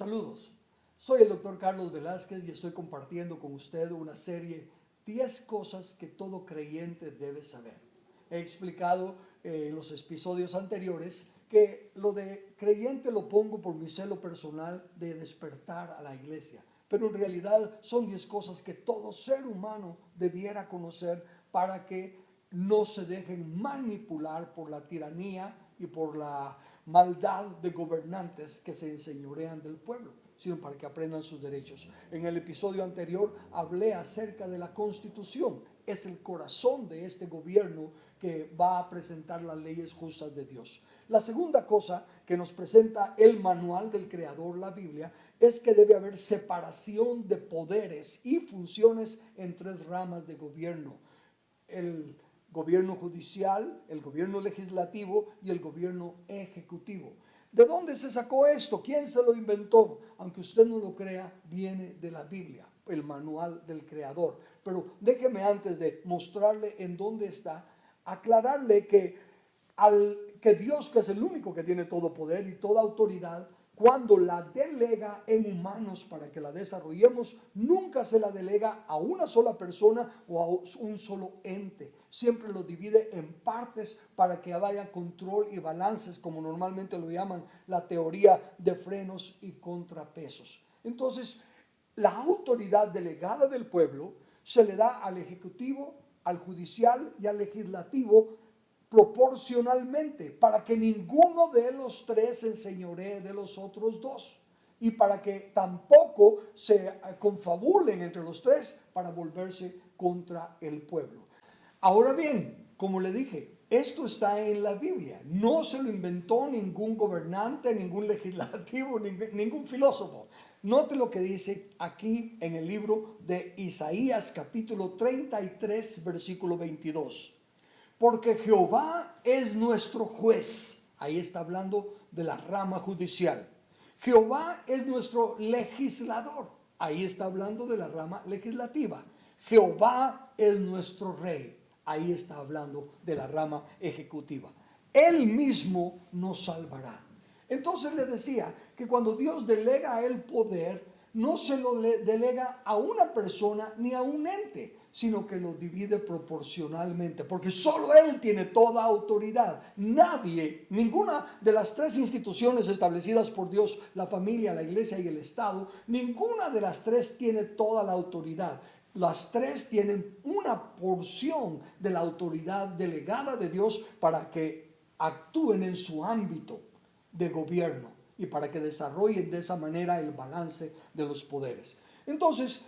Saludos, soy el doctor Carlos Velázquez y estoy compartiendo con usted una serie 10 cosas que todo creyente debe saber. He explicado en los episodios anteriores que lo de creyente lo pongo por mi celo personal de despertar a la iglesia, pero en realidad son 10 cosas que todo ser humano debiera conocer para que no se dejen manipular por la tiranía y por la maldad de gobernantes que se enseñorean del pueblo, sino para que aprendan sus derechos. En el episodio anterior hablé acerca de la Constitución. Es el corazón de este gobierno que va a presentar las leyes justas de Dios. La segunda cosa que nos presenta el manual del Creador, la Biblia, es que debe haber separación de poderes y funciones en 3 ramas de gobierno: el gobierno judicial, el gobierno legislativo y el gobierno ejecutivo. ¿De dónde se sacó esto? ¿Quién se lo inventó? Aunque usted no lo crea, viene de la Biblia, el manual del Creador. Pero déjeme, antes de mostrarle en dónde está, aclararle que Dios, que es el único que tiene todo poder y toda autoridad, cuando la delega en humanos para que la desarrollemos, nunca se la delega a una sola persona o a un solo ente. Siempre lo divide en partes para que haya control y balances, como normalmente lo llaman la teoría de frenos y contrapesos. Entonces, la autoridad delegada del pueblo se le da al ejecutivo, al judicial y al legislativo proporcionalmente, para que ninguno de los 3 se enseñoree de los otros 2 y para que tampoco se confabulen entre los 3 para volverse contra el pueblo. Ahora bien, como le dije, esto está en la Biblia. No se lo inventó ningún gobernante, ningún legislativo, ningún filósofo. Note lo que dice aquí en el libro de Isaías, capítulo 33, versículo 22. Porque Jehová es nuestro juez. Ahí está hablando de la rama judicial. Jehová es nuestro legislador. Ahí está hablando de la rama legislativa. Jehová es nuestro rey. Ahí está hablando de la rama ejecutiva. Él mismo nos salvará. Entonces le decía que cuando Dios delega el poder, no se lo delega a una persona ni a un ente, sino que lo divide proporcionalmente, porque solo Él tiene toda autoridad. Nadie, ninguna de las 3 instituciones establecidas por Dios, la familia, la iglesia y el Estado, ninguna de las 3 tiene toda la autoridad. Las 3 tienen una porción de la autoridad delegada de Dios para que actúen en su ámbito de gobierno y para que desarrollen de esa manera el balance de los poderes. Entonces,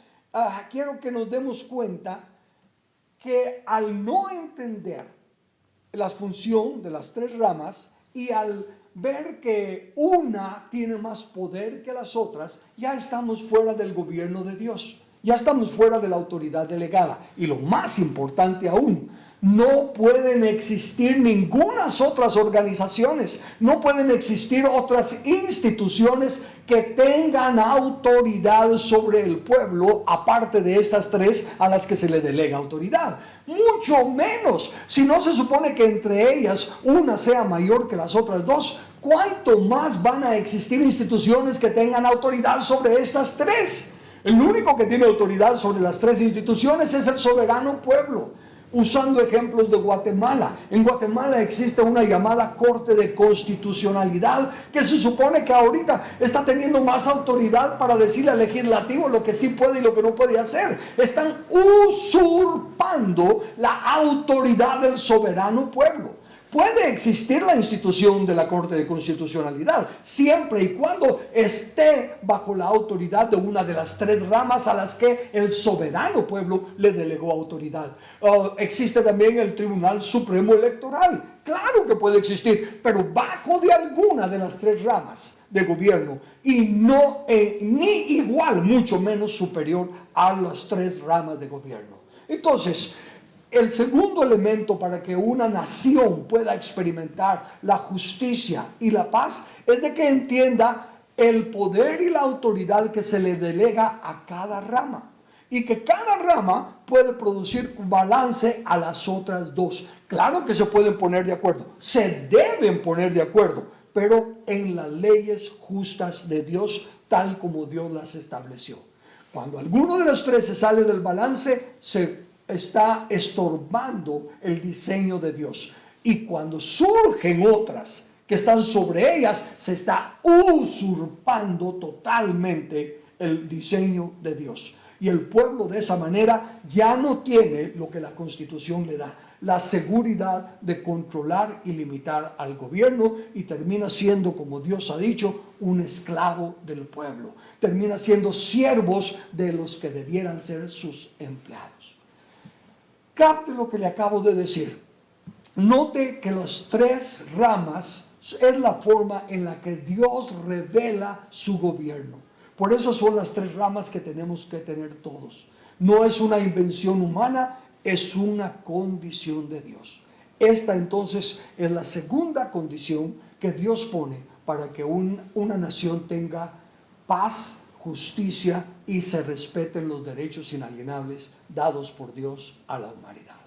quiero que nos demos cuenta que al no entender la función de las 3 ramas y al ver que una tiene más poder que las otras, ya estamos fuera del gobierno de Dios. Ya estamos fuera de la autoridad delegada. Y lo más importante aún, no pueden existir ninguna otras organizaciones, no pueden existir otras instituciones que tengan autoridad sobre el pueblo, aparte de estas 3 a las que se le delega autoridad. Mucho menos, si no se supone que entre ellas una sea mayor que las otras 2, ¿cuánto más van a existir instituciones que tengan autoridad sobre estas 3? El único que tiene autoridad sobre las 3 instituciones es el soberano pueblo. Usando ejemplos de Guatemala, en Guatemala existe una llamada Corte de Constitucionalidad que se supone que ahorita está teniendo más autoridad para decirle al legislativo lo que sí puede y lo que no puede hacer. Están usurpando la autoridad del soberano pueblo. Puede existir la institución de la Corte de Constitucionalidad siempre y cuando esté bajo la autoridad de una de las 3 ramas a las que el soberano pueblo le delegó autoridad. Existe también el Tribunal Supremo Electoral. Claro que puede existir, pero bajo de alguna de las 3 ramas de gobierno y no ni igual, mucho menos superior a las 3 ramas de gobierno. Entonces, el segundo elemento para que una nación pueda experimentar la justicia y la paz es de que entienda el poder y la autoridad que se le delega a cada rama y que cada rama puede producir balance a las otras 2. Claro que se pueden poner de acuerdo, se deben poner de acuerdo, pero en las leyes justas de Dios, tal como Dios las estableció. Cuando alguno de los tres se sale del balance, se está estorbando el diseño de Dios. Y cuando surgen otras que están sobre ellas, se está usurpando totalmente el diseño de Dios. Y el pueblo de esa manera ya no tiene lo que la Constitución le da, la seguridad de controlar y limitar al gobierno, y termina siendo, como Dios ha dicho, un esclavo del pueblo. Termina siendo siervos de los que debieran ser sus empleados. Capte lo que le acabo de decir. Note que las tres ramas es la forma en la que Dios revela su gobierno. Por eso son las tres ramas que tenemos que tener todos. No es una invención humana, es una condición de Dios. Esta entonces es la segunda condición que Dios pone para que una nación tenga paz, justicia y se respeten los derechos inalienables dados por Dios a la humanidad.